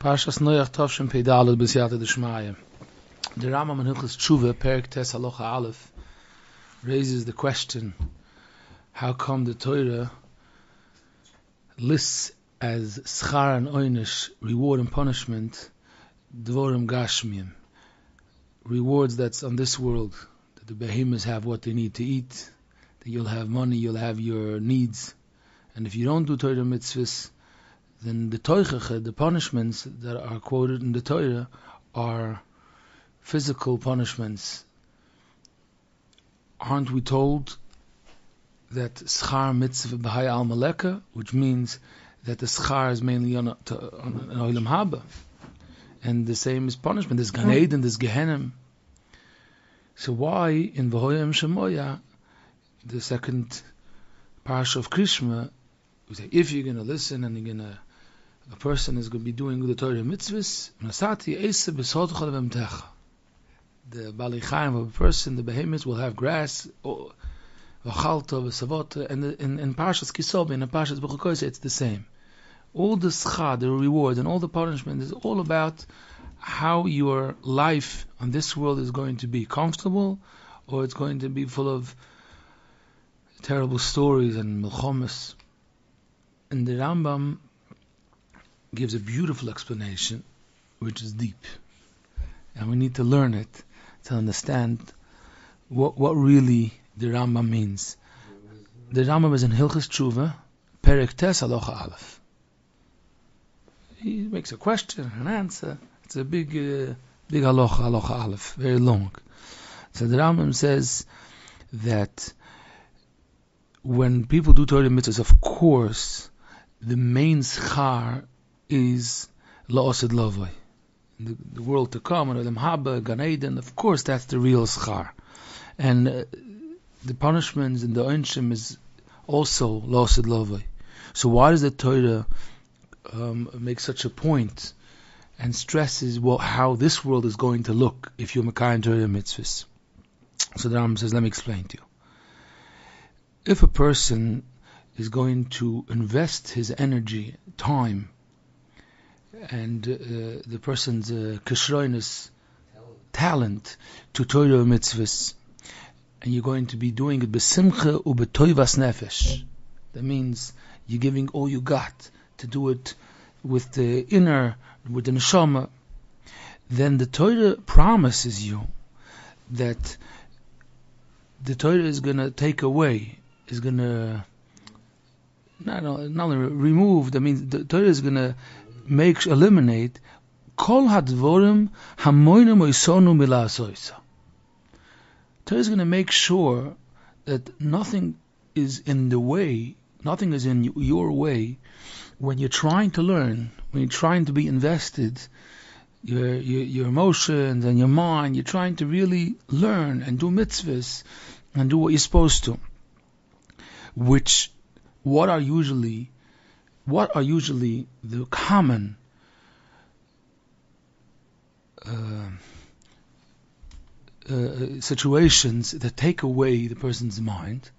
Parshas Noach Tovshin Pei Daled B'Siyata D'Shmaya. The Rambam in Hilchos Tshuva, Perek Tes Halacha Aleph, raises the question: how come the Torah lists as schar and oynish, reward and punishment, dvorim gashmiyim, rewards that's on this world, that the behemoths have what they need to eat, that you'll have money, you'll have your needs, and if you don't do Torah mitzvahs, then the toichacha, the punishments that are quoted in the Torah, are physical punishments. Aren't we told that schar mitzvah b'hai al maleka, which means that the schar is mainly on olam haba, and the same is punishment. There's Gan Eden, there's Gehenim. So why in V'hoyam Shemoya, the second parsha of Krishma, we say if you're going to listen and a person is going to be doing the Torah mitzvahs, the Bali Chaim of a person, the behemoths will have grass, and in Parshas Kisob, in Parshas B'chukoyse, it's the same. All the schar, the reward, and all the punishment is all about how your life on this world is going to be comfortable, or it's going to be full of terrible stories and milchomas. And the Rambam gives a beautiful explanation, which is deep, and we need to learn it to understand what really the Rambam means. The Rambam is in Hilchos Tshuva, Perek Tes Halacha Aleph. He makes a question, an answer. It's a big halacha Aleph, very long. So the Rambam says that when people do Torah mitzvahs, of course, the main schar is la'osid lavoi, the world to come, and olam haba, Gan Eden. Of course, that's the real schar, and the punishments and the onshim is also la'osid lavoi. So why does the Torah make such a point and stresses how this world is going to look if you're Mekayim Torah mitzvahs? So the Rambam says, let me explain to you. If a person is going to invest his energy, time, and the person's kishroinus, talent to Torah mitzvahs, and you're going to be doing it b'simcha u'b'toivas nefesh, that means you're giving all you got to do it with the inner, with the neshama, then the Torah promises you that the Torah is going to take away, is going to not only remove, that means the Torah is going to eliminate kol hadvorim hamoinem oisonu milasoisa. Torah is going to make sure that nothing is in the way, nothing is in your way when you're trying to learn, when you're trying to be invested, your emotions and your mind, you're trying to really learn and do mitzvahs and do what you're supposed to. What are usually the common situations that take away the person's mind?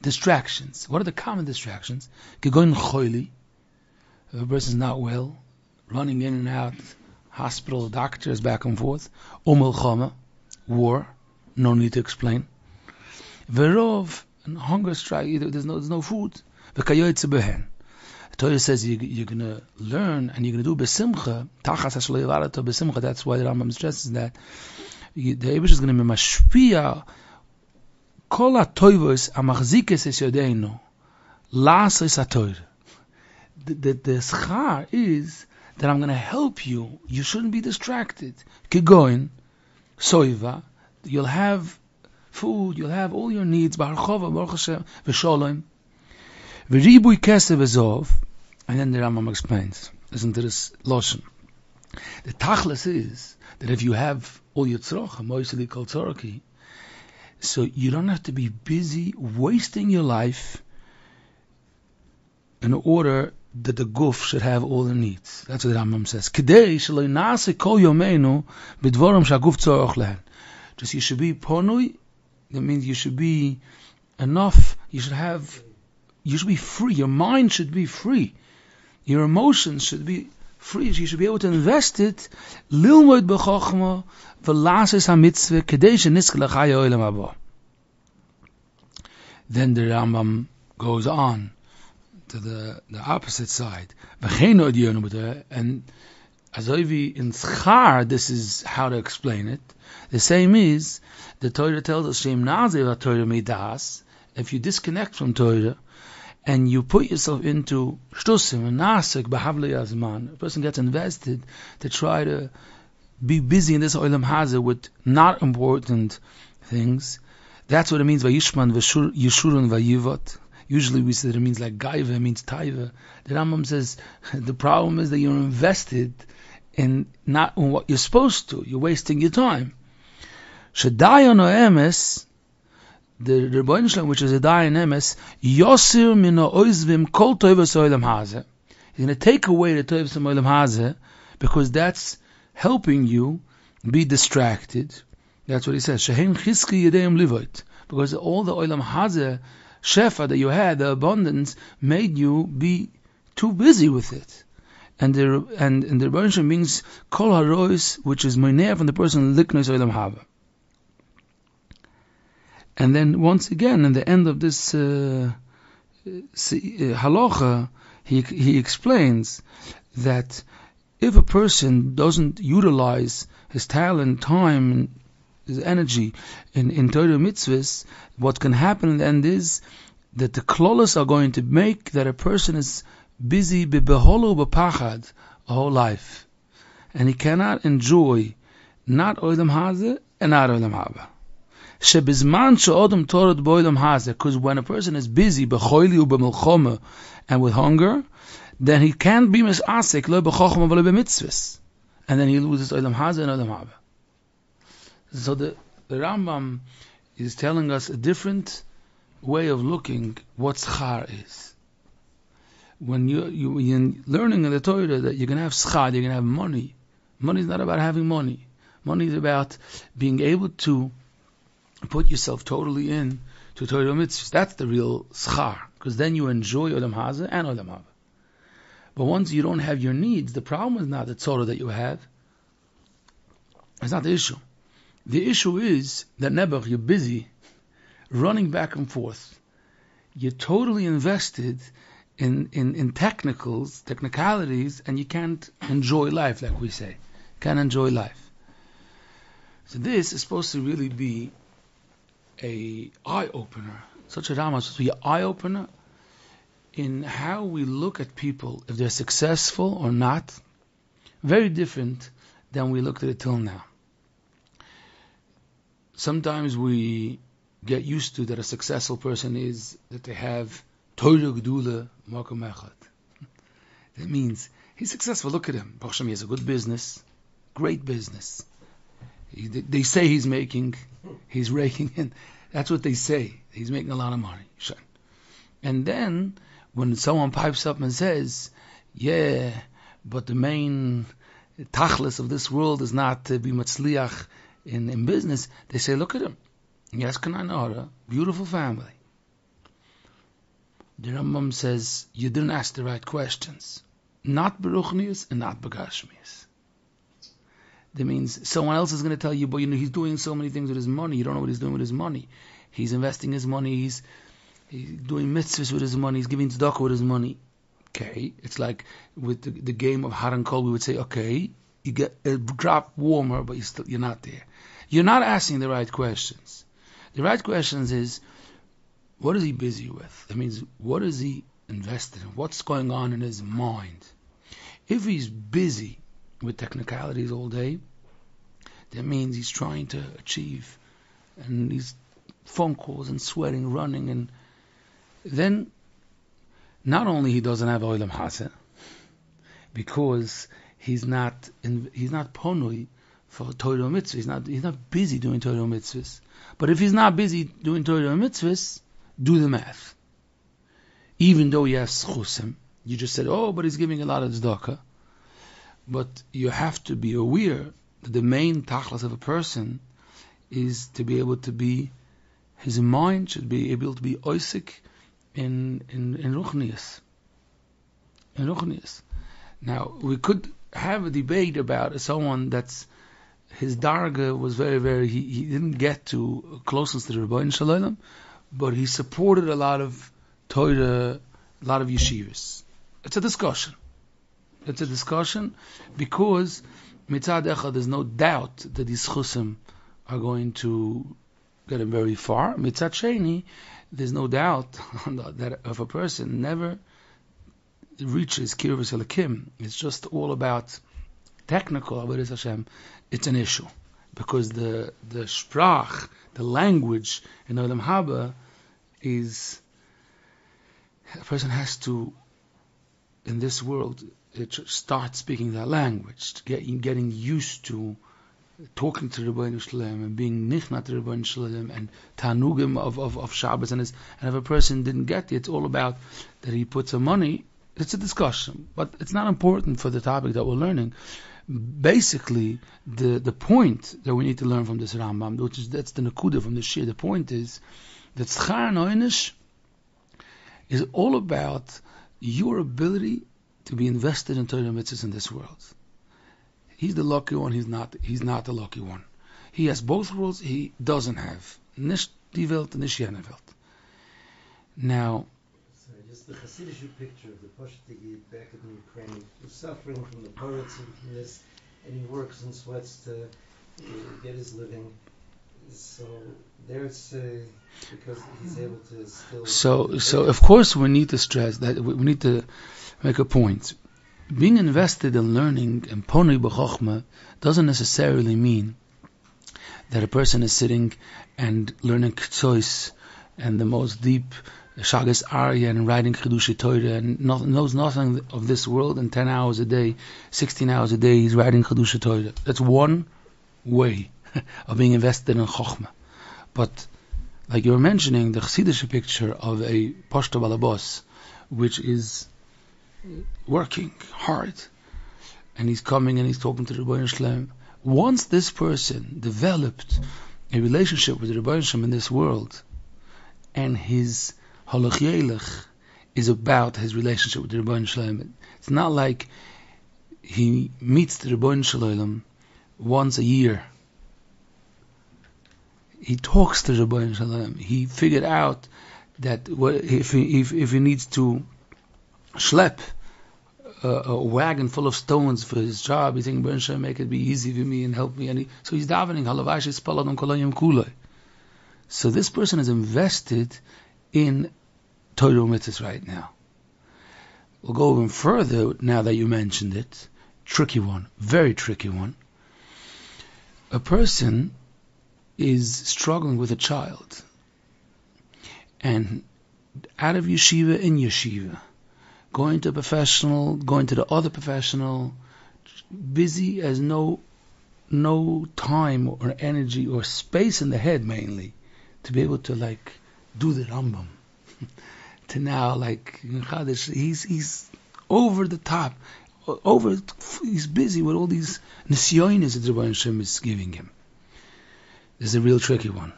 Distractions. What are the common distractions? Gegoin choili, if a person's not well, running in and out, hospital, doctors, back and forth. Milchama, war, no need to explain. Verov, and hunger strike, there's no food. V'kayoytze behen. The Torah says you're going to learn and you're going to do besimcha, tachas hashlo yivarato besimcha. That's why the Rambam stresses that. The Eibush is going to be mashpia kol ha'toivos amachzikes es yodeinu la'asos ha'torah. The schar is that I'm going to help you. You shouldn't be distracted. Kigoin, soiva, you'll have food, you'll have all your needs. Baruch Chova, Baruch Hashem, v'sholem, v'ribui kesef v'zov. And then the Rambam explains, listen to this loshen. The tachlis is that if you have all your tzrocha, moiseli kol tzoroki, so you don't have to be busy wasting your life in order that the guf should have all the needs. That's what the Rambam says. Kidei shelo nase kol yomeinu b'dvorim shaguf tzorach lehen. Just you should be ponui. That means you should be enough. You should be free. Your mind should be free. Your emotions should be free. You should be able to invest it. Lilmoid b'chochma v'lases ha-mitzvah kedei sheniska l'chaya olam haba. Then the Rambam goes on to the opposite side. And Azoivi in Schar, this is how to explain it. The same is, the Torah tells us, Shem Nazev Torah Midas, if you disconnect from Torah, and you put yourself into Shtusim and Nasik, B'havli Azman, a person gets invested to try to be busy in this Olam Hazeh with not important things. That's what it means by Yishman, Yeshurun, Vayivot. Usually we say that it means like Gaiva, it means Taiva. The Rambam says the problem is that you're invested in not in what you're supposed to. You're wasting your time. Shadayon o emes, the Rebbeinu Shalom, which is a dayan emes, Yosir mino oizvim kol toivos olam hazeh. He's going to take away the toivos olam hazeh because that's helping you be distracted. That's what he says. Shehem chiski yedeim livot, because all the olam hazeh shefa that you had, the abundance, made you be too busy with it. And the Rebbeinu Shalom means kol harois, which is moineh from the person liknos olam haba. And then once again, in the end of this halacha, he explains that if a person doesn't utilize his talent, time, his energy in Torah mitzvahs, what can happen in the end is that the klolos are going to make that a person is busy bebeholu bepachad a whole life, and he cannot enjoy not olam hazeh and not olam haba. Shebizman she'odam torah b'olam hazeh, because when a person is busy b'choili u'b'milchoma and with hunger, then he can't be misasek lo b'chochma v'lo b'mitzvahs, and then he loses olam hazeh and olam haba. So the Rambam is telling us a different way of looking what schar is. When you're learning in the Torah that you're going to have schar, you're going to have money. Money is not about having money. Money is about being able to put yourself totally in to Torah mitzvahs. That's the real schar, because then you enjoy olam hazeh and olam haba. But once you don't have your needs, the problem is not the Torah that you have. It's not the issue. The issue is that Nebuch, you're busy running back and forth. You're totally invested in technicalities, and you can't enjoy life, like we say. Can't enjoy life. So this is supposed to really be a eye-opener. Such a Rama is supposed to be an eye-opener in how we look at people, if they're successful or not. Very different than we looked at it till now. Sometimes we get used to that a successful person is that they have Torah Gedula Makom Echad. That means he's successful. Look at him. Baruch Hashem, he has a good business, great business. They say he's raking in. That's what they say. He's making a lot of money. And then when someone pipes up and says, yeah, but the main tachlis of this world is not to be matzliach in business, they say, look at him. Yes, Kananara, beautiful family. The Rambam says, you didn't ask the right questions. Not beruchnius and not begashmius. That means someone else is going to tell you, but he's doing so many things with his money. You don't know what he's doing with his money. He's investing his money. He's doing mitzvahs with his money. He's giving tzedakah with his money. Okay, it's like with the game of hot and cold. We would say, okay, you get a drop warmer, but you're not there. You're not asking the right questions. The right questions is, what is he busy with? That means, what is he invested in? What's going on in his mind? If he's busy with technicalities all day, that means he's trying to achieve, and these phone calls and sweating, running, and then not only he doesn't have olam hazeh, because he's not ponui for Torah mitzvahs. He's not busy doing Torah mitzvahs. But if he's not busy doing Torah mitzvahs, do the math. Even though he has schusim, you just said, oh, but he's giving a lot of tzedakah. But you have to be aware that the main tachlis of a person is to be able to be, his mind should be able to be oisik in ruchnius. In ruchnius. Now, we could have a debate about someone that's his darga was he didn't get to closeness to the Rebbeinu Shalom, but he supported a lot of Torah, a lot of yeshivas. It's a discussion. It's a discussion because mitzad echad, there's no doubt that these chusim are going to get him very far. Mitzad sheni, there's no doubt that if a person never reaches Kirvus Elikim, it's just all about technical Avodas Hashem, it's an issue. Because the sprach, the language in Olam Haba is, a person has to, in this world, start speaking that language, getting used to talking to Rebbeinu Shalom and being nichnat to Rebbeinu Shalom and tanugim of Shabbos and if a person didn't get it, it's all about that he puts some money. It's a discussion, but it's not important for the topic that we're learning. Basically, the point that we need to learn from this Rambam, that's the Nakuda from the Shir, the point is that Schar Noinish is all about your ability to be invested in Torah mitzvahs in this world. He's the lucky one, he's not the lucky one. He has both worlds, he doesn't have. Nicht die Welt, nicht jene Welt. Now, just the Hasidic picture of the Poshtigi back in Ukraine, who's suffering from the poets and from this, and he works and sweats to get his living. So there it's because he's able to still... So of course we need to stress that we need to make a point. Being invested in learning and poni b'chochma doesn't necessarily mean that a person is sitting and learning ktsois and the most deep Shagas Arya and writing Chidushei Torah and knows nothing of this world, and 10 hours a day, 16 hours a day he's writing Chidushei Torah. That's one way of being invested in Chochmah. But like you were mentioning, the Chassidish picture of a Pashto Balabos, which is working hard, and he's coming and he's talking to the Rebbeinu Shalom. Once this person developed a relationship with the Rebbeinu Shalom in this world, and his halach yelech is about his relationship with the Rebbeinu Shalom. It's not like he meets the Rebbeinu Shalom once a year. He talks to the Rebbeinu Shalom. He figured out that if he needs to schlep a wagon full of stones for his job, he's thinking, Rebbeinu Shalom, make it be easy for me and help me. And so he's davening, halavai shespalad kolayim kulay. So this person is invested in Torah mitzvahs right now. We'll go even further now that you mentioned it. Tricky one, very tricky one. A person is struggling with a child, and out of yeshiva in yeshiva, going to a professional, going to the other professional, busy as no time or energy or space in the head mainly to be able to do the Rambam. To now he's over the top, he's busy with all these nisyonis that the Rebbeinu Shem is giving him. This is a real tricky one.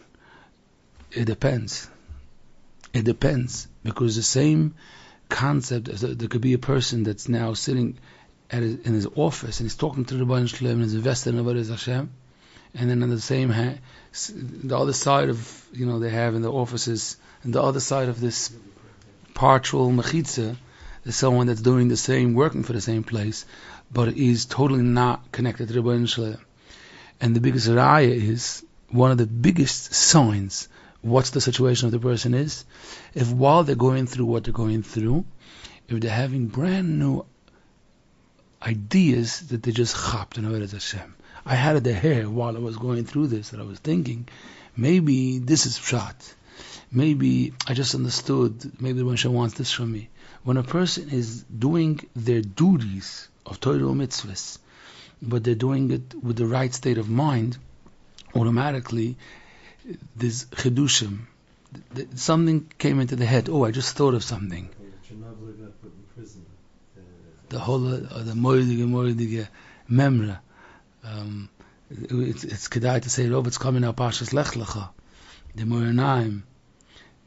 It depends. Because the same concept, there could be a person that's now sitting in his office and he's talking to the Rebbeinu Shalom and is invested in Avodas Hashem, and then on the same hand, the other side of, they have in the offices, and the other side of this partial mechitza, there's someone that's doing the same, working for the same place, but is totally not connected to the Rebbeinu Shalom. And the biggest raya is, one of the biggest signs what's the situation of the person is, if while they're going through what they're going through, if they're having brand new ideas that they just chapped in Avodas Hashem. I had it there while I was going through this, that I was thinking, maybe this is pshat. Maybe I just understood, maybe the Rebbeinu wants this from me. When a person is doing their duties of Torah mitzvahs, but they're doing it with the right state of mind, automatically there's chidushim. Something came into the head. Oh, I just thought of something. The whole the moedige memra. It's kedai to say, oh, it's coming out Parshas Lech Lecha, the Moranaim,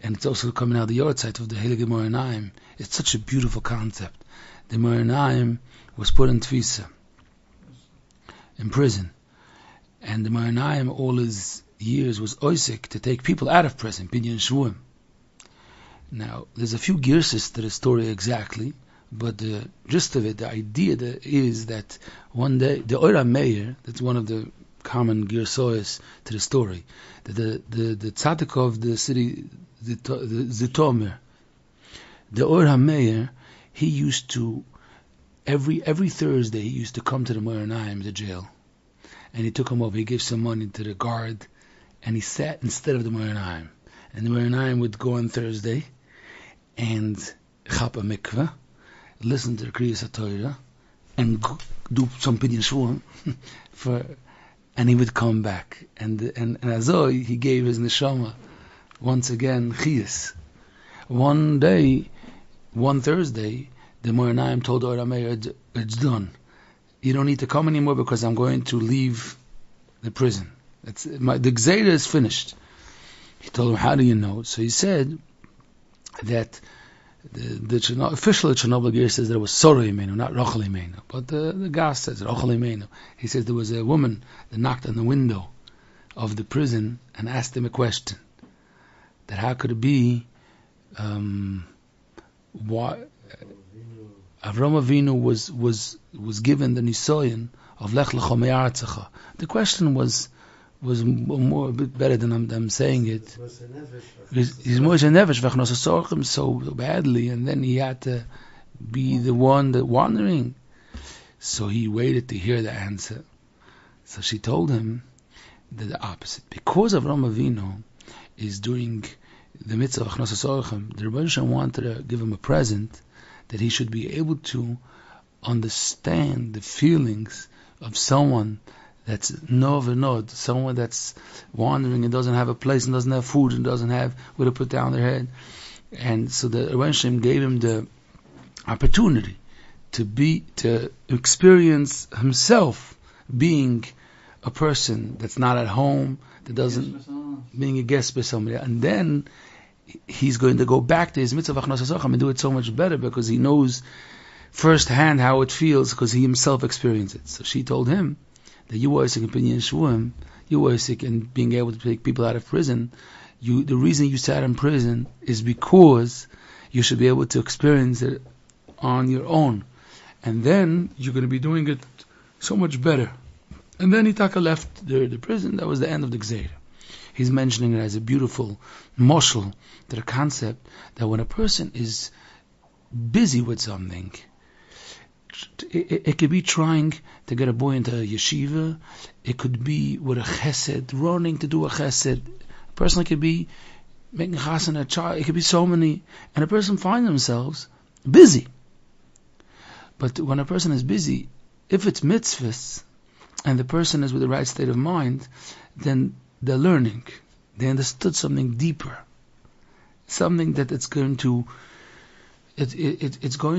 and it's also coming out the Yortzeit of the Heilige Moranaim. It's such a beautiful concept the Meir was put in Tvisa, in prison. And the Meir all his years was oisik to take people out of prison, Binyan Shvuim. Now, there's a few girses to the story exactly, but the gist of it, the idea is that one day, the Oira Meir, that's one of the common girsois to the story, that the tzaddik of the city, the Zitomer, the Oira Meir, he used to, every Thursday, he used to come to the Meir the jail. And he took him over, he gave some money to the guard, and he sat instead of the Meir. And the Meir would go on Thursday, and chap a mikveh, listen to the Kriyas HaTorah, and do some Pidyon Shvuim, and he would come back. And Azoi, he gave his neshama, once again, Chiyas. One day, one Thursday, the Meir told Oira Meir, it's done. You don't need to come anymore because I'm going to leave the prison. The Gzeira is finished. He told him, how do you know? So he said that the official Chernobyl gear says that it was Sorah Imenu, not Rochel Imenu. But the gas says Rochel Imenu. He says there was a woman that knocked on the window of the prison and asked him a question. That how could it be why Avram Avinu was given the nisoyin of Lech Lecha Me'aretzecha. The question was more a bit better than I'm saying it. He's Moshe Nefesh v'chnos so badly, and then he had to be the one that wandering. So he waited to hear the answer. So she told him the opposite. Because Avram Avinu is doing the mitzvah v'chnos the Rebbeinu Shalom wanted to give him a present that he should be able to understand the feelings of someone that's novenod, someone that's wandering and doesn't have a place and doesn't have food and doesn't have where to put down their head. And so the Rebbeinu gave him the opportunity to experience himself being a person that's not at home, that doesn't, being a guest by somebody. And then he's going to go back to his mitzvah v'chnos and do it so much better because he knows firsthand how it feels because he himself experienced it. So she told him that you were sick in Pidyon Shvuim, you were sick in being able to take people out of prison. The reason you sat in prison is because you should be able to experience it on your own. And then you're going to be doing it so much better. And then Itaka left the prison. That was the end of the Gzeira. He's mentioning it as a beautiful moshel to the concept that when a person is busy with something, it could be trying to get a boy into a yeshiva, it could be with a chesed, running to do a chesed, a person could be making chassan a child, it could be so many, and a person finds themselves busy. But when a person is busy, if it's mitzvahs, and the person is with the right state of mind, then they're learning. They understood something deeper, something that it's going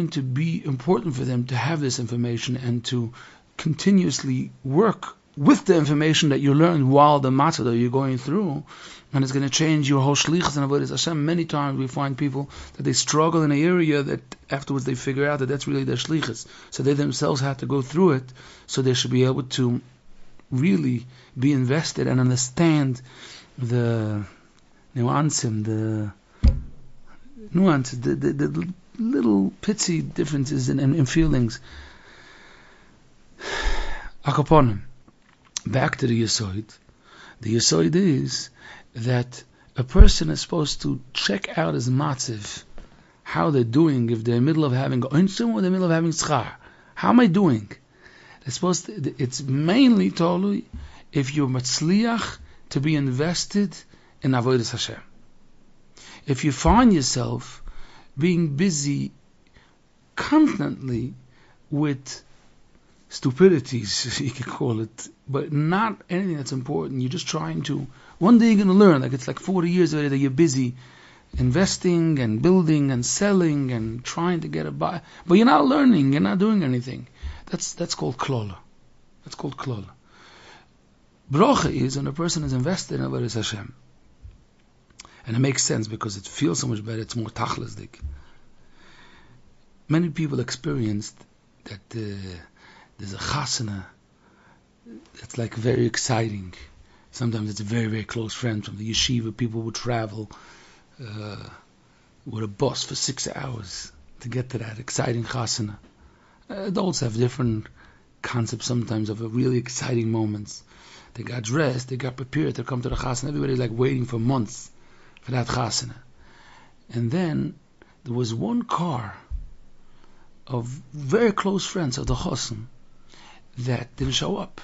to be important for them to have this information and to continuously work with the information that you learned while the matzah that you're going through, and it's going to change your whole shlichus and avodas Hashem. Many times we find people that they struggle in an area that afterwards they figure out that that's really their shlichus. So they themselves have to go through it, so they should be able to really be invested and understand the nuances, the little pitsy differences in feelings. Akaponim. Back to the Yesoid. The Yesoid is that a person is supposed to check out his matziv, how they're doing, if they're in the middle of having oinsim or they're in the middle of having schar. How am I doing? It's mainly totally if you're matzliach to be invested in avodas Hashem. If you find yourself being busy constantly with stupidities, you could call it, but not anything that's important. You're just trying to, one day you're going to learn, like it's like 40 years later that you're busy investing and building and selling and trying to get a buy, but you're not learning, you're not doing anything. That's called klola. That's called klola. Brocha is when a person is invested in avodas Hashem. And it makes sense because it feels so much better, it's more tachlisdik. many people experienced that there's a chasana that's like very exciting. Sometimes it's a very, very close friend from the yeshiva. People would travel with a bus for 6 hours to get to that exciting chasana. Adults have different concepts sometimes of really exciting moments. They got dressed, they got prepared to come to the chasana. Everybody's like waiting for months for that chasana. And then there was one car of very close friends of the chassan that didn't show up.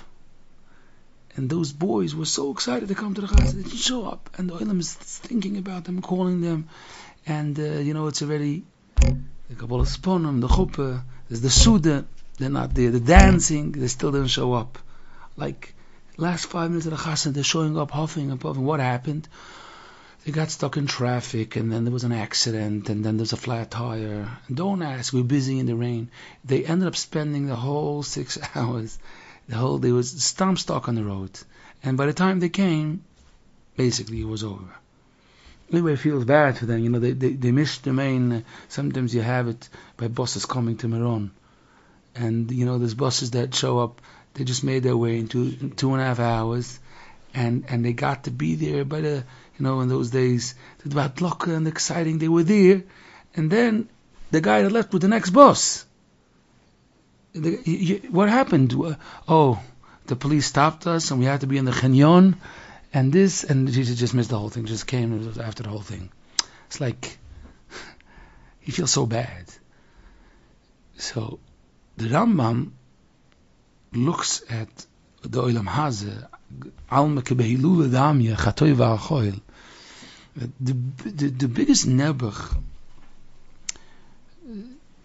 And those boys were so excited to come to the chasana, they didn't show up. And the Olam is thinking about them, calling them. And, it's already the Kabbalah Sponim, the Chuppah, there's the Suda, they're not there. The dancing, they still didn't show up. Like, last 5 minutes of the chasana, they're showing up, huffing and puffing. What happened? They got stuck in traffic, and then there was an accident, and then there's a flat tire. And don't ask, we're busy in the rain. They ended up spending the whole 6 hours. The whole day was stuck on the road. And by the time they came, basically it was over. Anyway, it feels bad for them. They missed the main. Sometimes you have it by buses coming to Meron. And, there's buses that show up. They just made their way in 2.5 hours. And they got to be there by the, in those days, the Batlokka and exciting, they were there. And then the guy that left with the next bus. What happened? The police stopped us and we had to be in the Chinyon. And this, and Jesus just missed the whole thing, just came after the whole thing. It's like, he feels so bad. So, the Rambam looks at the Olam Hazeh, Alma kebehilul damya, chatoy va'achoil. The biggest nebuch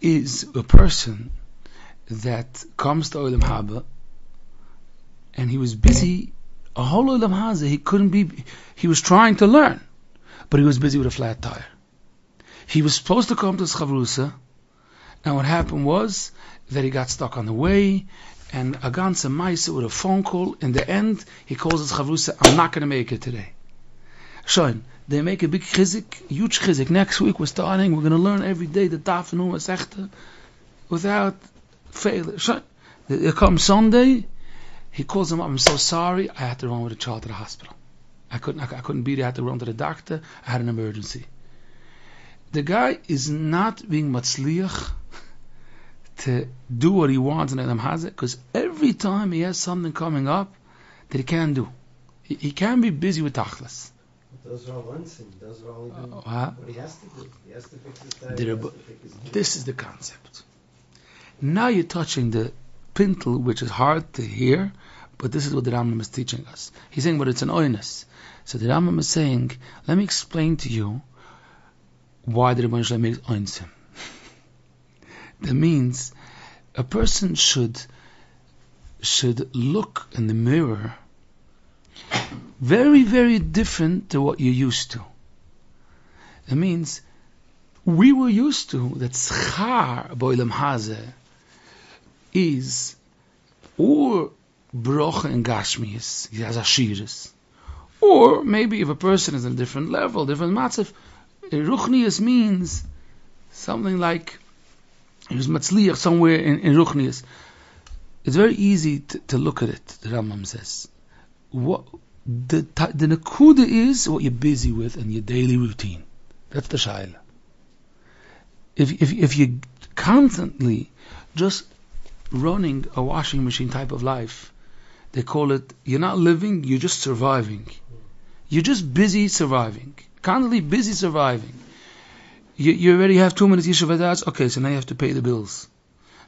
is a person that comes to Olam Haba, and he was busy. A whole Olam Hazeh, he was trying to learn, but he was busy with a flat tire. He was supposed to come to his Chavrusa, and what happened was that he got stuck on the way, and a ganze Maisa with a phone call. In the end, he calls his Chavrusa, I'm not going to make it today. Shoin, they make a big chizik, huge chizik. Next week we're starting, we're going to learn every day the Daf and Masechta without failure. Shoin, it comes Sunday, he calls him up, I'm so sorry, I had to run with a child to the hospital. I couldn't be there, I had to run to the doctor, I had an emergency. The guy is not being matzliach to do what he wants in Olam Hazeh, because every time he has something coming up that he can't do. He can be busy with tachlis. Those are all unseen. Those are all what he has to do. He has to fix his diet. This is the concept. Now you're touching the pintle, which is hard to hear, but this is what the Rambam is teaching us. He's saying, but it's an oinus. So the Rambam is saying, let me explain to you why the Rebbeinu Shalom makes oinsim. That means a person should look in the mirror very, very different to what you're used to. It means we were used to that schar b'olam hazeh is or brocha and gashmius, he has ashiris, or maybe if a person is on a different level, different matzav, ruchnius means something like he was matzliach somewhere in ruchnius. It's very easy to look at it. The Rambam says, what the nakuda is what you're busy with in your daily routine. That's the shaila. If you're constantly just running a washing machine type of life, they call it, you're not living, you're just surviving. You're just busy surviving. Constantly busy surviving. You already have 2 minutes Yeshiva Da'ats, okay, so now you have to pay the bills.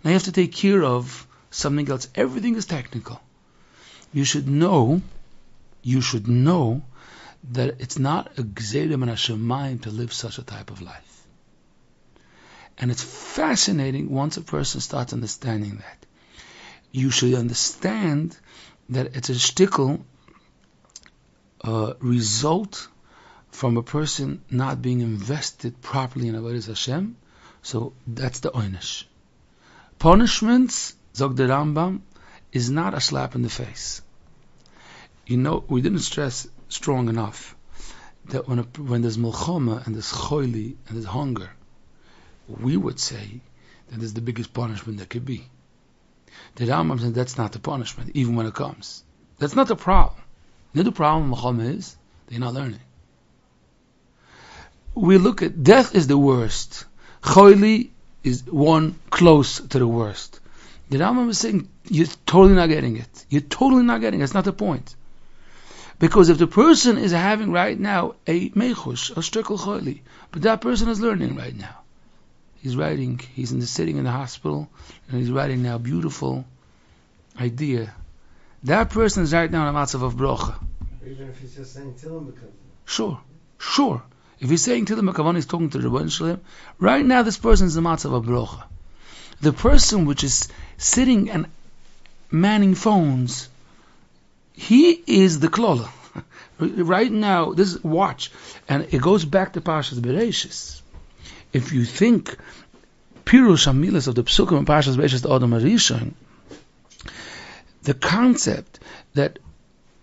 Now you have to take care of something else. Everything is technical. You should know that it's not a gzeira min hashamayim to live such a type of life. And it's fascinating once a person starts understanding that. You should understand that it's a shtickle result from a person not being invested properly in Avodas Hashem. So that's the oynish. Punishments, zog the Rambam, is not a slap in the face. We didn't stress strong enough that when there's milchama and there's choili and there's hunger, we would say that is the biggest punishment that could be. The Rambam says that's not the punishment, even when it comes. That's not the problem. The problem is they're not learning. We look at death is the worst. Choili is one close to the worst. The Rambam is saying you're totally not getting it. You're totally not getting it. That's not the point. Because if the person is having right now a mechush, a shtickle choili, but that person is learning right now. He's writing, sitting in the hospital, and he's writing now a beautiful idea. That person is right now in a matzav of brocha. Even if he's just saying Tillim Sure. If he's saying Tillim B'kavan, he's talking to the Rebbeinu Shalom. Right now, this person is the matzav of brocha. The person which is sitting and manning phones, he is the klola. Right now, watch, and it goes back to Parshas Bereishis. If you think Pirush Hamilas of the Psukim and Parshas Bereishis to Adam HaRishon, the concept that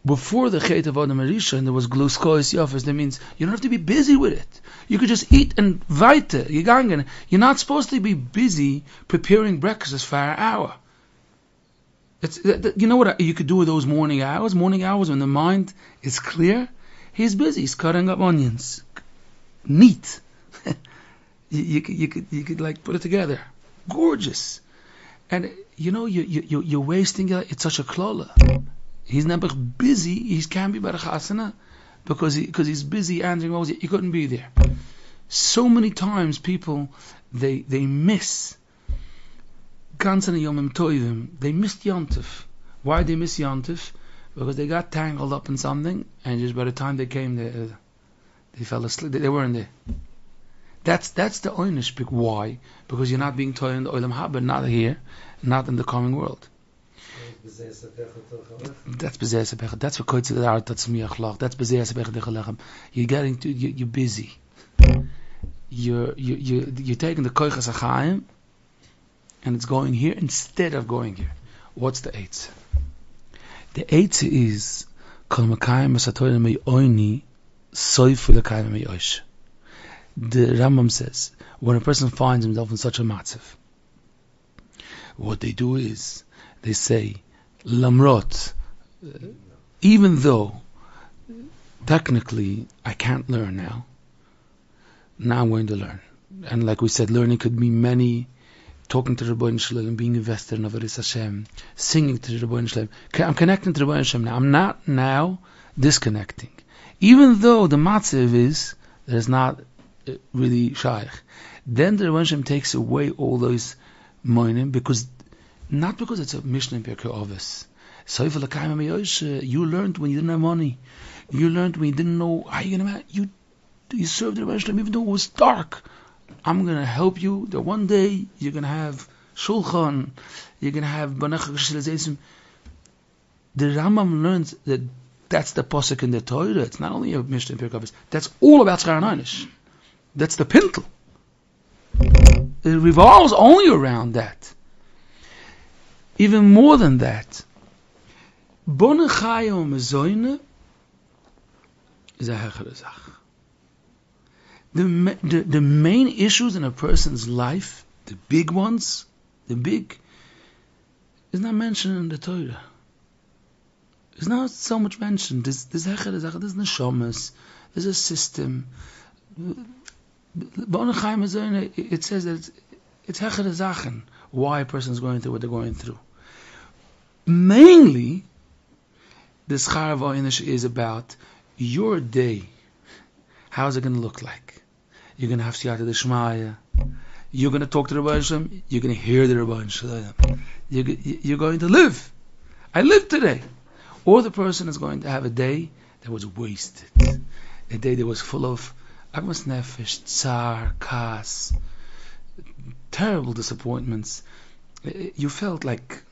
before the Chet of Adam HaRishon there was Gluskois Yofis, that means you don't have to be busy with it. You could just eat and weiter. You're not supposed to be busy preparing breakfast for an hour. You know what you could do with those morning hours? Morning hours when the mind is clear. He's busy. He's cutting up onions. Neat. you could like put it together. Gorgeous. And you're wasting it. It's such a klola. He's never busy. He can't be by the chasana because he's busy answering what he couldn't be there. So many times people they miss ganzen yomim tovim. They missed Yontif. Why they miss Yontif? Because they got tangled up in something, and just by the time they came, they fell asleep. They weren't there. That's the oynish pick. Why? Because you're not being told in the olam haba, not here, not in the coming world. That's bezeh sepech. That's what koitz the art. That's miachlach. That's bezeh sepech dechalechem. You're getting to. You're busy. You're taking the koichas achayim, and it's going here instead of going here. What's the eitz? The eitz is kol makayim masatoyim me'oini soifu lekayim me'oish. The Rambam says when a person finds himself in such a matzav, what they do is they say lamrot, even though technically I can't learn now I'm going to learn. And like we said, learning could mean many. Talking to the Rebbeinu Shalom, being invested in Avodas Hashem, singing to the Rebbeinu Shalom. I'm connecting to the Rebbeinu Shalom now. I'm not now disconnecting. Even though the matzav is that it's not really shaykh. Then the Rebbeinu Shalom takes away all those moinim not because it's a Mishnah in Pirkei Avos. You learned when you didn't have money. You learned when you didn't know how you're going to you served the Rebbeinu Shalom even though it was dark. I'm going to help you that one day you're going to have shulchan, you're going to have banach shilazim. The Rambam learns that that's the posuk in the Torah. It's not only a Mishnah in Pirkei Avos. That's all about Tzchar Nonish. That's the pintle. It revolves only around that. Even more than that, Bonne Chaya Mezoine is a hechere Zach. The main issues in a person's life, the big ones, is not mentioned in the Torah. It's not so much mentioned. There's hechere Zach, there's neshamas, there's a system. It says that it's hechere Zachen, why a person is going through what they're going through. Mainly, the Schar V'Oinish is about your day. How's it going to look like? You're going to have Siyata D'Shmaya. You're going to talk to the Rebbeinu Shalom. You're going to hear the Rebbeinu Shalom. You're going to live. I lived today. Or the person is going to have a day that was wasted. A day that was full of Agmas Nefesh, Tsar, Kas, terrible disappointments. You felt like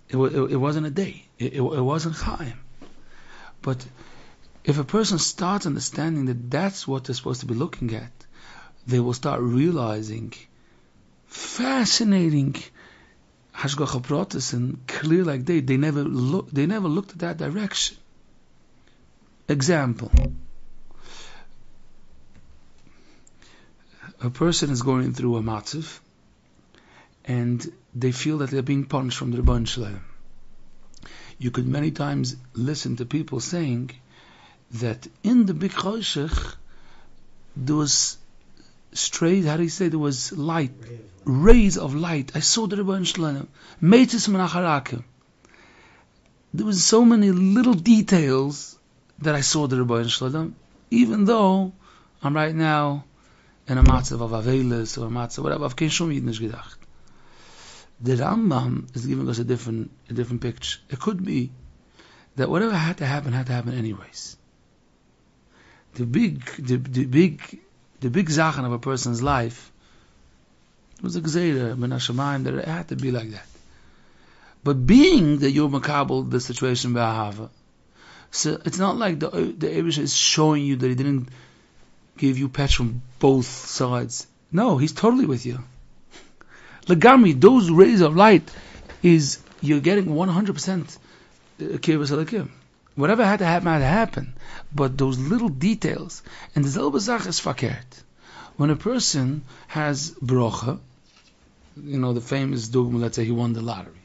it wasn't a day. It wasn't Chaim. But if a person starts understanding that that's what they're supposed to be looking at, they will start realizing fascinating hashgacha pratis and clear like day. They never looked at that direction. Example: a person is going through a matzav, and they feel that they're being punished from the Rebbeinu Shalom. You could many times listen to people saying that in the big choshech there was there was light, rays of light. I saw the Rebbeinu Shalom. Meitis menacharakim. There was so many little details that I saw the Rebbeinu Shalom, even though I'm right now in a matzav of avelis or a matzav whatever. I've kein shum yid nicht gedacht. The Rambam is giving us a different picture. It could be that whatever had to happen anyways. The big zachen of a person's life was a gzeira ben hashamayim, that it had to be like that. But being that you're makabel the situation b'ahava, so it's not like the Eibush is showing you that he didn't give you patch from both sides. No, he's totally with you. Lagami, those rays of light is you're getting 100% kibbutz alakim. Whatever had to happen. But those little details, and the selbe Sache is verkehrt. When a person has brocha, the famous dogma, let's say he won the lottery.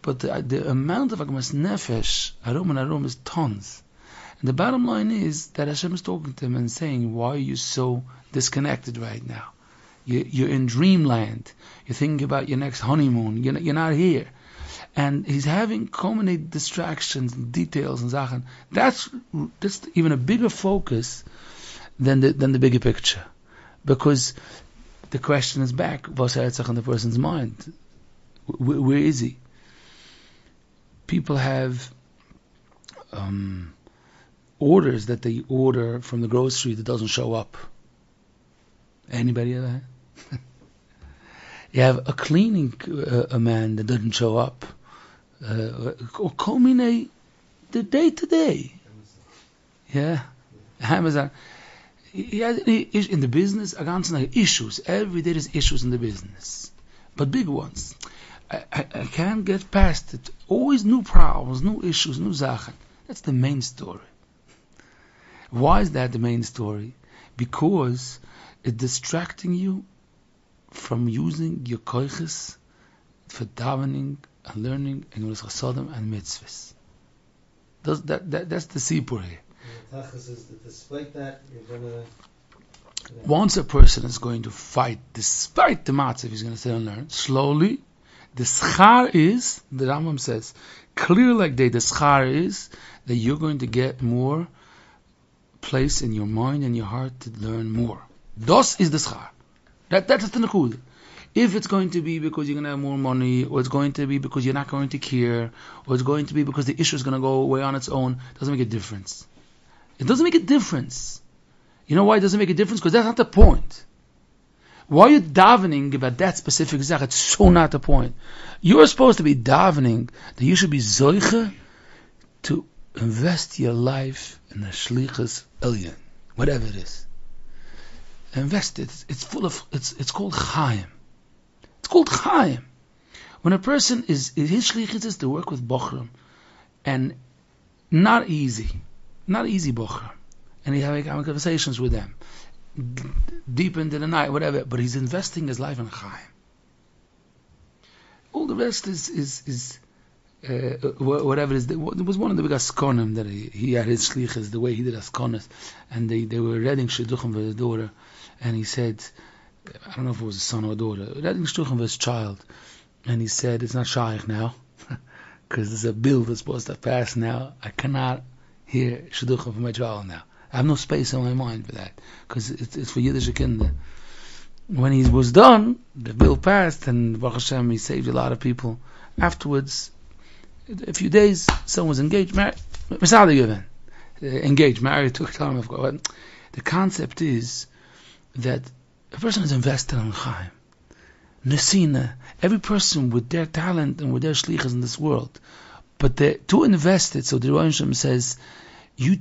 But the amount of agmas nefesh, arum is tons. And the bottom line is that Hashem is talking to him and saying, why are you so disconnected right now? You're in dreamland. You're thinking about your next honeymoon. You're not here. And he's having culminate distractions and details and Sachen. That's even a bigger focus than the bigger picture. Because the question is back, what's in the person's mind? Where is he? People have orders that they order from the grocery that doesn't show up. Anybody ever had? You have a cleaning a man that doesn't show up. Or culminate the day to day. Yeah. Amazon. In the business, issues. Every day there's issues in the business. But big ones. I can't get past it. Always new problems, new issues, new Sachen. That's the main story. Why is that the main story? Because it's distracting you from using your koiches for davening and learning and chasadim and mitzvahs. That's the sipur here. The tachlis is that despite that, you're gonna. Once a person is going to fight, despite the matzav, he's going to sit and learn slowly. The schar is, the Rambam says, clear like day. The schar is that you're going to get more place in your mind and your heart to learn more. Das is the schar. That's the nakud. If it's going to be because you're going to have more money, or it's going to be because you're not going to care, or it's going to be because the issue is going to go away on its own, it doesn't make a difference. It doesn't make a difference. You know why it doesn't make a difference? Because that's not the point. Why are you davening about that specific zach? It's so not the point. You're supposed to be davening that you should be zoiche to invest your life in the shlichus elyon, whatever it is. Invest it. It's full of. It's called chaim. It's called chaim. When a person his shlichus is to work with bochram, and not easy bochram, and he having conversations with them deep into the night, whatever. But he's investing his life in chaim. All the rest is whatever it is. It was one of the big askonim that he had his shlichus, the way he did askonis, and they were reading shidduchim for his daughter, and he said, I don't know if it was a son or a daughter, reading shidduchim for his child, and he said, it's not shaykh now, because there's a bill that's supposed to pass now. I cannot hear shidduchim for my child now. I have no space in my mind for that, because it's for Yiddish kinder. When he was done, the bill passed, and Baruch Hashem, he saved a lot of people. Afterwards, a few days, someone was engaged, married, took time, of course. The concept is that a person is invested in Chaim. Nesina, every person with their talent and with their shlichas in this world, but to invest it, so the Rebbeinu Shalom says, you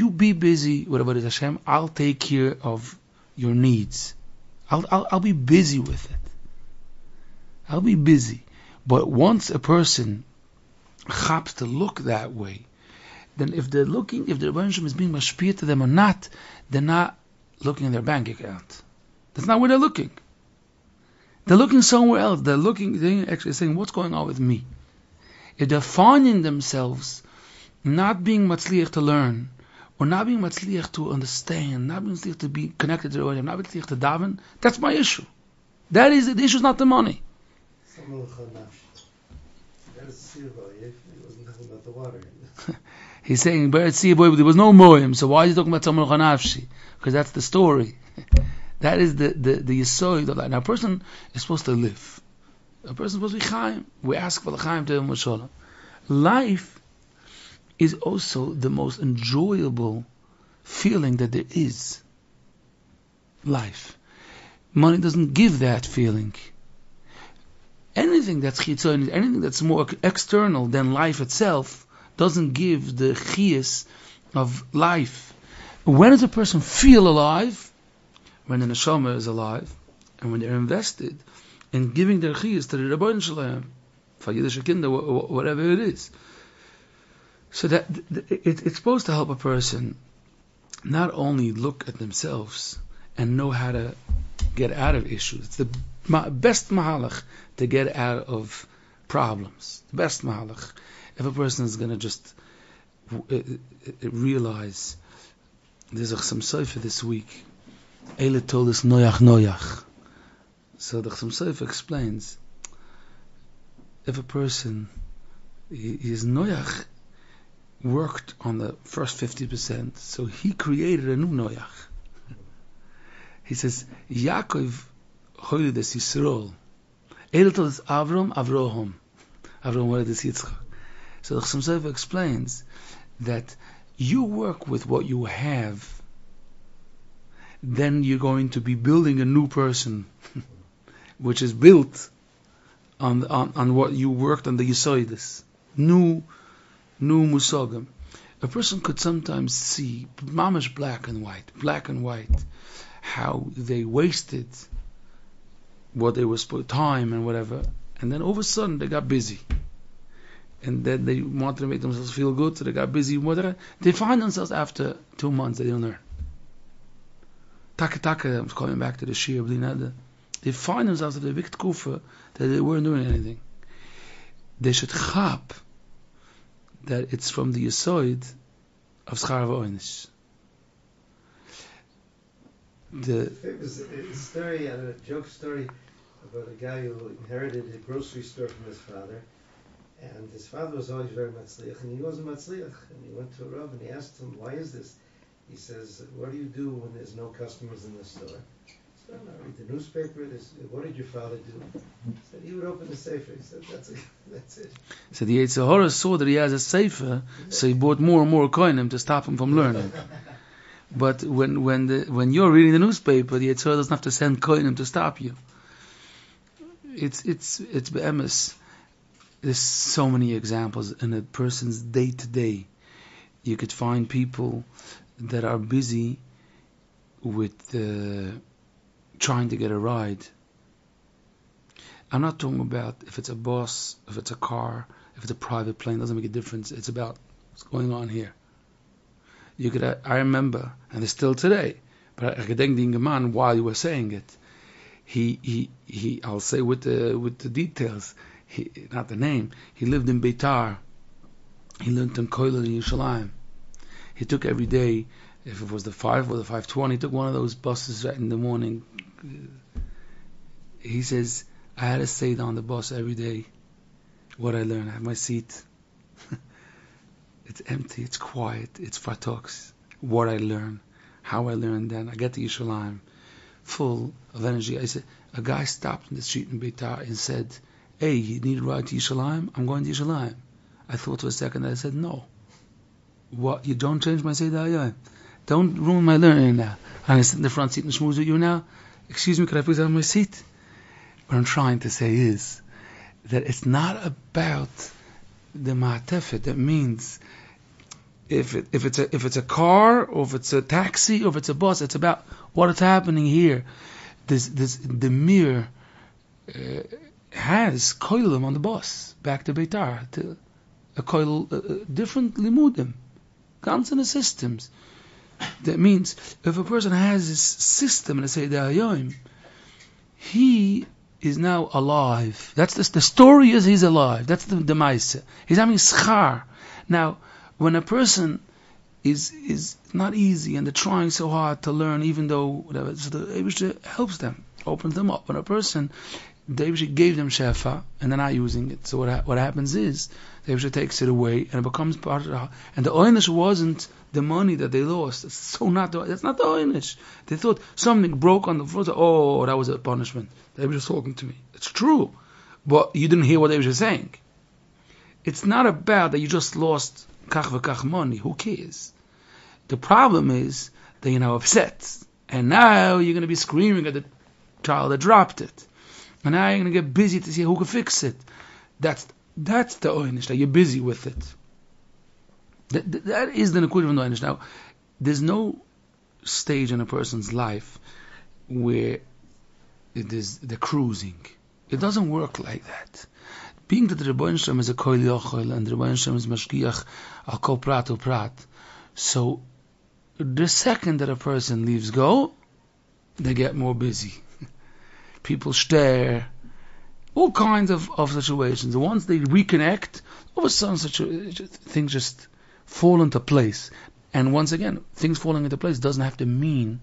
be busy, whatever it is, Hashem, I'll take care of your needs. I'll be busy with it. I'll be busy. But once a person chaps to look that way, then if the Rebbeinu Shalom is being mashpiyah to them or not, they're not looking in their bank account. That's not where they're looking. They're looking somewhere else. They're actually saying, what's going on with me? If they're finding themselves not being matzliach to learn, or not being matzliach to understand, not being matzliach to be connected to the Olam, not being matzliach to daven, that's my issue. That is it. The issue is not the money. He wasn't talking about the water. He's saying, there was no moim, so why is he talking about Samul Chanafshi? Because that's the story. That is the yesod of that. Now, a person is supposed to live. A person is supposed to be chaim. We ask for the chaim to him. Life is also the most enjoyable feeling that there is. Life. Money doesn't give that feeling. Anything that's chitzon, anything that's more external than life itself, doesn't give the chiyas of life. When does a person feel alive? When the neshama is alive, and when they're invested in giving their chiyas to the Rebbeinu Shalom, for Yiddish kinder, whatever it is. So that it's supposed to help a person not only look at themselves and know how to get out of issues. It's the best mahalach to get out of problems. The best mahalach. If a person is going to just realize, there's a Chasam Sofer this week, Eile told us noyach. So the Chasam Sofer explains, if a person, his noyach worked on the first 50%, so he created a new noyach. He says, Yaakov hoiled es Yisrael. Eile told us Avram wanted this Yitzchak. So the Chasam Sofer explains that you work with what you have, then you're going to be building a new person, which is built on what you worked on the Yisoidis. New musagim. A person could sometimes see mamash black and white, how they wasted what they were supposed, time and whatever, and then all of a sudden they got busy. And then they wanted to make themselves feel good, so they got busy, whatever. They find themselves after 2 months, they didn't learn. Taka, I'm coming back to the Shir Blinada. They find themselves after the big kufa that they weren't doing anything. They should chap that it's from the Yesod of Schar V'Oinish. It was a story, a joke story about a guy who inherited a grocery store from his father. And his father was always very matzliach, and he wasn't matzliach. And he went to a Rav and he asked him, why is this? He says, what do you do when there's no customers in the store? He said, I read the newspaper. What did your father do? He said, he would open the sefer. He said, that's it. So the Yetzer Hara saw that he has a sefer, so he bought more and more koinim to stop him from learning. But when you're reading the newspaper, the Yetzer Hara doesn't have to send koinim to stop you. It's be'emes. There's so many examples in a person's day-to-day. You could find people that are busy with trying to get a ride. I'm not talking about if it's a bus, if it's a car, if it's a private plane, doesn't make a difference. It's about what's going on here. I remember, and it's still today, but I gedenk die man while you were saying it. He I'll say with the details. Not the name. He lived in Beitar. He lived in Koilel in Yerushalayim. He took every day, if it was the 5 or the 5:20, he took one of those buses right in the morning. He says, I had to say on the bus every day what I learned. I have my seat. It's empty, it's quiet, it's fatox. What I learned, how I learned. Then I get to Yerushalayim, full of energy. I said, a guy stopped in the street in Beitar and said, hey, you need a ride to Yerushalayim? I'm going to Yerushalayim. I thought for a second, I said, no. What? You don't change my Seder Hayom. Don't ruin my learning now. I'm going to sit in the front seat and schmooze with you now. Excuse me, could I please have my seat? What I'm trying to say is that it's not about the ma'atefet. That means if it's a car, or if it's a taxi, or if it's a bus, it's about what is happening here. The mirror has koilim on the bus back to Beitar, to a koil, different limudim, ganze systems. That means if a person has this system, let's say the Hayom, he is now alive. That's the story is he's alive. That's the Maisa. He's having schar. Now, when a person is not easy and they're trying so hard to learn, even though whatever, so the Eibusha helps them, opens them up. When a person, the Eibusha gave them shefa and they're not using it, so what happens is the Eibusha takes it away and it becomes part of the. And the oynish wasn't the money that they lost. That's not the oynish. They thought something broke on the floor. So, oh, that was a punishment. The Eibusha was talking to me. It's true, but you didn't hear what the Eibusha was saying. It's not about that you just lost kach v'kach money. Who cares? The problem is that you're now upset. And now you're going to be screaming at the child that dropped it. And now you're going to get busy to see who can fix it. That's the oynish, that you're busy with it. That is the nekudah of the oynish. Now, there's no stage in a person's life where they're cruising. It doesn't work like that. Being that the Rebbeinu Shalom is a koil yochel and the Rebbeinu Shalom is mashgiach al kol prat u prat, so the second that a person leaves go, they get more busy. People stare, all kinds of situations. Once they reconnect, all of a sudden things just fall into place. And once again, things falling into place doesn't have to mean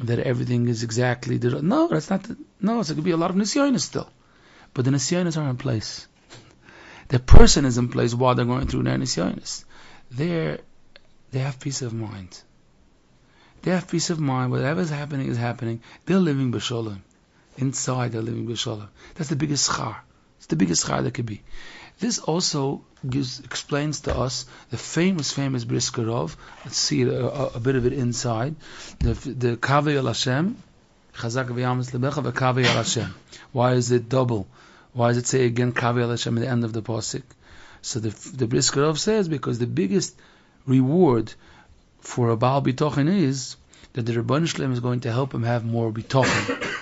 that everything is exactly no. That's not. No, so it could be a lot of nisyonis still. But the nisyonis are in place. The person is in place while they're going through their nisyonis. They have peace of mind. They have peace of mind. Whatever is happening. They're living b'shalom. Inside, they're living b'shalom. That's the biggest schar. It's the biggest schar that could be. This also explains to us the famous Briskerov. Let's see a bit of it inside. The Kaveh El Hashem. Chazak v'yamas lebecha v'kaveh El Hashem. Why is it double? Why does it say again Kaveh El Hashem at the end of the pasuk? So the Briskerov says because the biggest reward for a Baal Bitochen is that the Rebbeinu Shalom is going to help him have more Bitochen.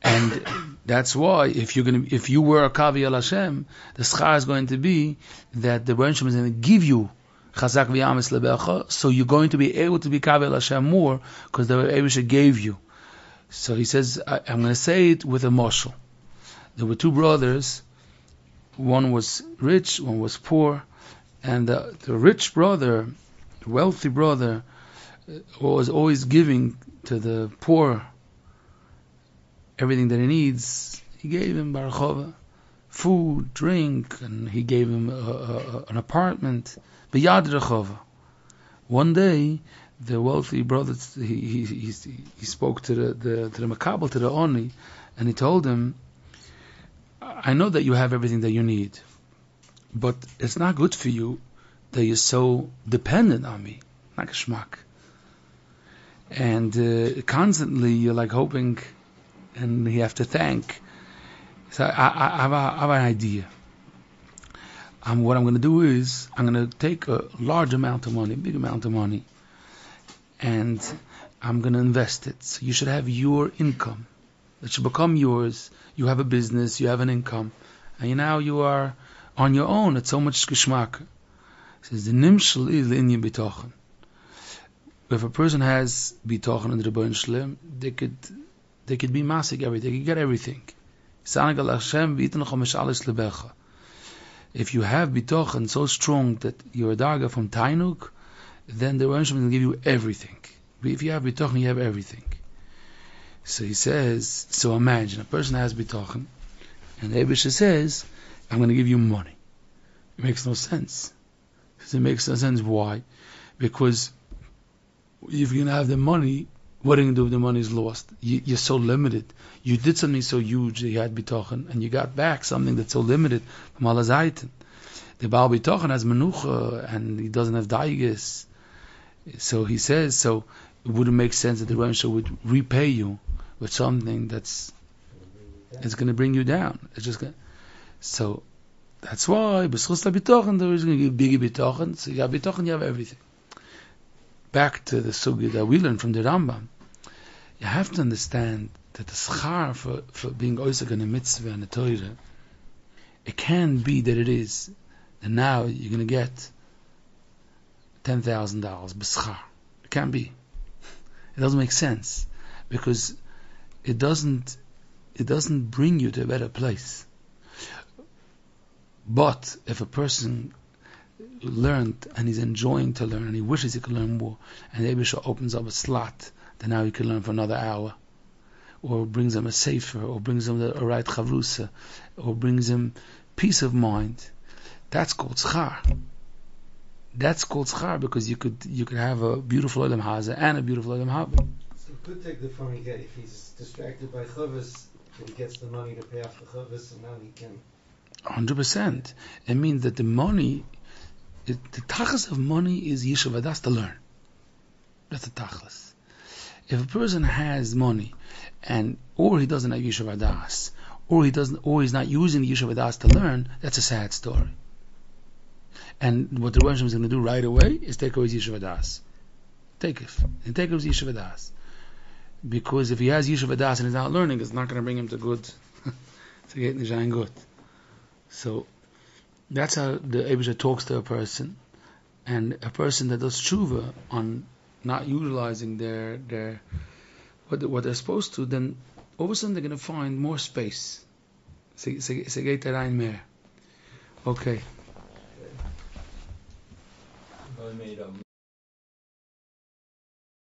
And that's why if you were a Kaveh El Hashem, the schar is going to be that the Rebbeinu Shalom is going to give you Chazak v'yamas lebecha, so you're going to be able to be Kaveh El Hashem more because the Eibusha gave you. So he says, I'm going to say it with a moshel. There were two brothers. One was rich, one was poor. And the rich brother, the wealthy brother, was always giving to the poor everything that he needs. He gave him barachova, food, drink, and he gave him an apartment. B'yad rechova. One day, the wealthy brother, he spoke to the makabel, to the oni, and he told him, I know that you have everything that you need, but it's not good for you that you're so dependent on me, like a schmuck. And constantly you're like hoping, and you have to thank. So I have an idea. What I'm going to do is, I'm going to take a large amount of money, a big amount of money, and I'm going to invest it. So you should have your income. It should become yours. You have a business, you have an income, and now you are on your own. It's so much geschmack. It says the nimshel is the inyan bitochen. If a person has bitochen in the Rebbeinu Shalom, they could be masik everything. They could get everything. If you have bitochen so strong that you're a darga from Tainuk, then the Rebbeinu Shalom will give you everything. If you have bitochen, you have everything. So he says, so imagine a person has bitochen, and the Eibusha says, I'm going to give you money. It makes no sense. It makes no sense. Why? Because if you're going to have the money, what are you going to do if the money is lost? You're so limited. You did something so huge that you had bitochen, and you got back something that's so limited from Allah Zaytin. The Baal bitochen has menucha, and he doesn't have daigis. So he says, so it wouldn't make sense that the Rebbeinu would repay you with something it's going to bring you down. It's just so that's why b'schus bitochen there is going to give biggie bitochen. So you have bitochen, you have everything. Back to the sugya that we learned from the Rambam. You have to understand that the schar for being oisek in a mitzvah and a Torah, it can be that it is, and now you're going to get $10,000 b'schar. It can't be. It doesn't make sense because it doesn't it doesn't bring you to a better place. But if a person learned and he's enjoying to learn and he wishes he could learn more, and the Eibusha opens up a slot, then now he can learn for another hour, or brings him a sefer, or brings him a right chavrusa, or brings him peace of mind, that's called schar. That's called schar, because you could have a beautiful olam haza and a beautiful olam haba. So it could take the fun again if he's distracted by chavos, and he gets the money to pay off the chavos, and now he can. 100%. It means that the money, the tachlis of money is yeshiva das to learn. That's the tachlis. If a person has money, or he doesn't have yeshiva das, or he's not using the yeshiva das to learn, that's a sad story. And what the Rosh Hashanah is going to do right away is take away his yeshiva das. Take his yeshiva das. Because if he has yeshiva das and he's not learning, it's not going to bring him to good, to get nishayin good. So that's how the Eibusha talks to a person, and a person that does tshuva on not utilizing their what they're supposed to, then all of a sudden they're going to find more space. Okay.